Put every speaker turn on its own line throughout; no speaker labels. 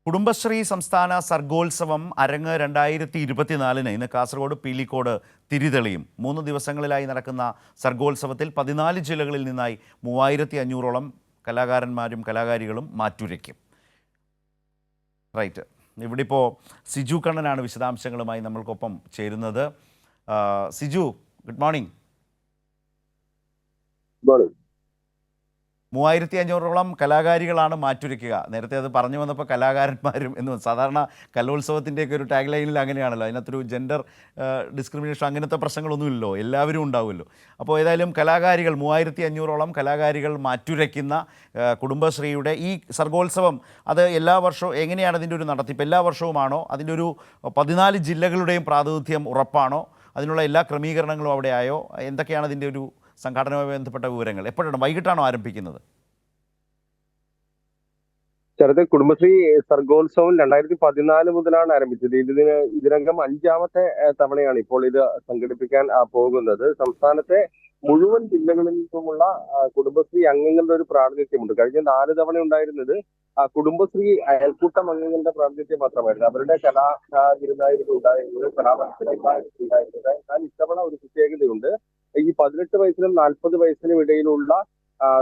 കുടുംബശ്രീ സംസ്ഥാന സർഗോത്സവം അരങ്ങ് 2024 ഇന്ന് കാസർഗോഡ് പീലിക്കോട് തിരിതെളിയും 3 ദിവസങ്ങളിലായി നടക്കുന്ന സർഗോത്സവത്തിൽ 14 ജില്ലകളിൽ നിന്നായി 3500ഓളം കലാകാരന്മാരും കലാകാരികളും മാറ്റുരയ്ക്കും. റൈറ്റ്, ഇവിടെ ഇപ്പോൾ സിജു കണ്ണനാണ് വിശദാംശങ്ങളുമായി നമ്മൾക്കൊപ്പം ചേരുന്നത്. Siju, good morning. 3500ഓളം കലാകാരികളാണ് മാറ്റുരയ്ക്കുക. നേരത്തെ അത് പറഞ്ഞു വന്നപ്പോൾ കലാകാരന്മാരും എന്ന് സാധാരണ കലോത്സവത്തിൻ്റെയൊക്കെ ഒരു ടാഗ് ലൈനിൽ അങ്ങനെയാണല്ലോ, അതിനകത്തൊരു ജെൻഡർ ഡിസ്ക്രിമിനേഷൻ അങ്ങനത്തെ പ്രശ്നങ്ങളൊന്നുമില്ലല്ലോ, എല്ലാവരും ഉണ്ടാവുമല്ലോ. അപ്പോൾ ഏതായാലും കലാകാരികൾ 3500ഓളം കലാകാരികൾ മാറ്റുരയ്ക്കുന്ന കുടുംബശ്രീയുടെ ഈ സർഗോത്സവം അത് എല്ലാ വർഷവും എങ്ങനെയാണ് അതിൻ്റെ ഒരു നടത്തിപ്പ്? എല്ലാ വർഷവുമാണോ? അതിൻ്റെ ഒരു 14 ജില്ലകളുടെയും പ്രാതിനിധ്യം ഉറപ്പാണോ? അതിനുള്ള എല്ലാ ക്രമീകരണങ്ങളും അവിടെ ആയോ? എന്തൊക്കെയാണ് അതിൻ്റെ ഒരു സംഘടനയുമായി ബന്ധപ്പെട്ട വിവരങ്ങൾ? എപ്പോഴാണ്, വൈകിട്ടാണോ ആരംഭിക്കുന്നത്?
ചെറുത് കുടുംബശ്രീ സർഗോത്സവം 2014 മുതലാണ് ആരംഭിച്ചത്. ഇതിനകം 5ാമത്തെ തവണയാണ് ഇപ്പോൾ ഇത് സംഘടിപ്പിക്കാൻ പോകുന്നത്. സംസ്ഥാനത്തെ മുഴുവൻ ജില്ലകളിൽ നിന്നുമുള്ള കുടുംബശ്രീ അംഗങ്ങളുടെ ഒരു പ്രാതിനിധ്യമുണ്ട്. കഴിഞ്ഞ 4 തവണ ഉണ്ടായിരുന്നത് കുടുംബശ്രീ അയൽക്കൂട്ടം അംഗങ്ങളുടെ പ്രാതിനിധ്യം മാത്രമായിരുന്നു. അവരുടെ കലാവിരുന്നായിരുന്നു ഉണ്ടായിരുന്നത്, കലാമത്സരങ്ങളായിരുന്നു ഉണ്ടായിരുന്നത്. എന്നാൽ ഇത്തവണ ഒരു പ്രത്യേകതയുണ്ട്. ഈ 18 വയസ്സിനും 40 വയസ്സിനും ഇടയിലുള്ള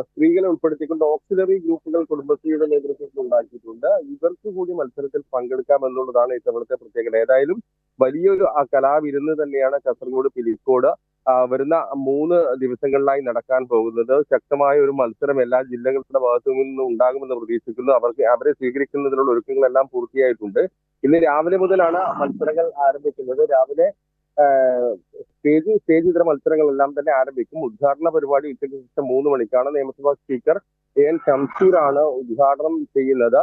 സ്ത്രീകളെ ഉൾപ്പെടുത്തിക്കൊണ്ട് ഓക്സിലറി ഗ്രൂപ്പുകൾ കുടുംബശ്രീയുടെ നേതൃത്വത്തിൽ ഉണ്ടാക്കിയിട്ടുണ്ട്. ഇവർക്ക് കൂടി മത്സരത്തിൽ പങ്കെടുക്കാം എന്നുള്ളതാണ് ഇത്തവണത്തെ പ്രത്യേകത. ഏതായാലും വലിയൊരു കലാവിരുന്ന് തന്നെയാണ് കാസർഗോഡ് പീലിക്കോട് വരുന്ന 3 ദിവസങ്ങളിലായി നടക്കാൻ പോകുന്നത്. ശക്തമായ ഒരു മത്സരം എല്ലാ ജില്ലകളുടെ ഭാഗത്തു നിന്നും ഉണ്ടാകുമെന്ന് പ്രതീക്ഷിക്കുന്നു. അവരെ സ്വീകരിക്കുന്നതിനുള്ള ഒരുക്കങ്ങളെല്ലാം പൂർത്തിയായിട്ടുണ്ട്. ഇന്ന് രാവിലെ മുതലാണ് മത്സരങ്ങൾ ആരംഭിക്കുന്നത്. രാവിലെ സ്റ്റേജ് ഇതര മത്സരങ്ങളെല്ലാം തന്നെ ആരംഭിക്കും. ഉദ്ഘാടന പരിപാടി ഉച്ചയ്ക്ക് ശേഷം 3 മണിക്കാണ്. നിയമസഭാ സ്പീക്കർ എൻ ഷംസീറാണ് ഉദ്ഘാടനം ചെയ്യുന്നത്.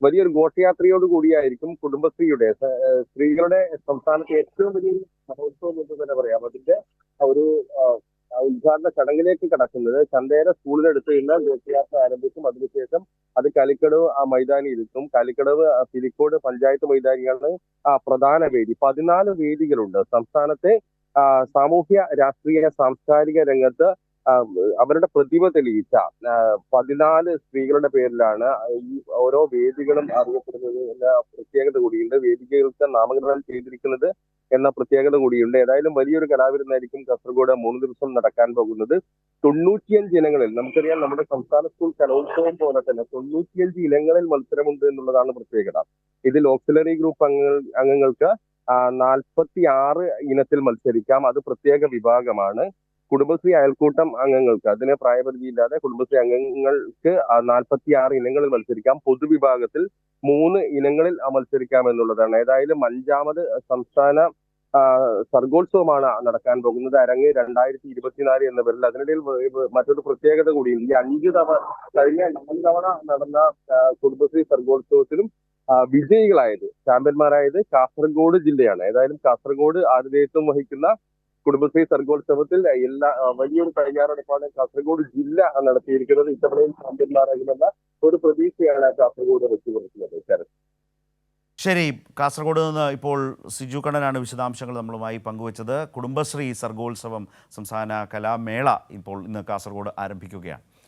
വലിയൊരു ഘോഷയാത്രയോട് കൂടിയായിരിക്കും കുടുംബശ്രീയുടെ സ്ത്രീകളുടെ സംസ്ഥാനത്തെ ഏറ്റവും വലിയ മഹോത്സവം എന്ന് തന്നെ പറയാം. അതിന്റെ ഒരു ഉദ്ഘാടന ചടങ്ങിലേക്ക് കടക്കുന്നത് ചന്തേര സ്കൂളിനടുത്ത് ഇന്ന് ഘോഷയാത്ര ആരംഭിക്കും. അതിനുശേഷം അത് കാലിക്കടവ് മൈതാനിയിലെത്തും. കാലിക്കടവ് പീലിക്കോട് പഞ്ചായത്ത് മൈതാനിയാണ് പ്രധാന വേദി. 14 വേദികളുണ്ട്. സംസ്ഥാനത്തെ സാമൂഹ്യ രാഷ്ട്രീയ സാംസ്കാരിക രംഗത്ത് അവരുടെ പ്രതിഭ തെളിയിച്ച 14 സ്ത്രീകളുടെ പേരിലാണ് ഈ ഓരോ വേദികളും അറിയപ്പെടുന്നത് എന്ന പ്രത്യേകത കൂടിയുണ്ട്. വേദികൾക്ക് നാമകരണം ചെയ്തിരിക്കുന്നത് എന്ന പ്രത്യേകത കൂടിയുണ്ട്. ഏതായാലും വലിയൊരു കലാവിരുന്നായിരിക്കും കാസർഗോഡ് 3 ദിവസം നടക്കാൻ പോകുന്നത്. 95 ഇനങ്ങളിൽ, നമുക്കറിയാം നമ്മുടെ സംസ്ഥാന സ്കൂൾ കലോത്സവം പോലെ തന്നെ 95 ഇനങ്ങളിൽ മത്സരമുണ്ട് എന്നുള്ളതാണ് പ്രത്യേകത. ഇതിൽ ഓക്സിലറി ഗ്രൂപ്പ് അംഗങ്ങൾക്ക് 46 ഇനത്തിൽ മത്സരിക്കാം. അത് പ്രത്യേക വിഭാഗമാണ്. കുടുംബശ്രീ അയൽക്കൂട്ടം അംഗങ്ങൾക്ക്, അതിന് പ്രായപരിധിയില്ലാതെ കുടുംബശ്രീ അംഗങ്ങൾക്ക് 46 ഇനങ്ങളിൽ മത്സരിക്കാം. പൊതുവിഭാഗത്തിൽ 3 ഇനങ്ങളിൽ മത്സരിക്കാം എന്നുള്ളതാണ്. ഏതായാലും 5ാമത് സംസ്ഥാന സർഗോത്സവമാണ് നടക്കാൻ പോകുന്നത്. അരങ്ങ് 2024 എന്ന പേരിൽ. അതിനിടയിൽ മറ്റൊരു പ്രത്യേകത കൂടിയുണ്ട്. കഴിഞ്ഞ 4 തവണ നടന്ന കുടുംബശ്രീ സർഗോത്സവത്തിലും വിജയികളായത്, ചാമ്പ്യന്മാരായത് കാസർഗോഡ് ജില്ലയാണ്. ഏതായാലും കാസർഗോഡ് ആതിഥേയത്വം വഹിക്കുന്ന കുടുംബശ്രീ സർഗോത്സവത്തിൽ വലിയൊരു തയ്യാറെടുപ്പാണ് കാസർഗോഡ് ജില്ല നടത്തിയിരിക്കുന്നത്. ഇത്തവണയും ചാമ്പ്യന്മാരാകുമെന്ന ഒരു പ്രതീക്ഷയാണ് കാസർഗോഡ് വെച്ചുകൊടുക്കുന്നത്.
ശരി, കാസർഗോഡ് നിന്ന് ഇപ്പോൾ സിജു കണ്ണനാണ് വിശദാംശങ്ങൾ നമ്മളുമായി പങ്കുവച്ചത്. കുടുംബശ്രീ സർഗോത്സവം സംസ്ഥാന കലാമേള ഇപ്പോൾ ഇന്ന് കാസർഗോഡ് ആരംഭിക്കുകയാണ്.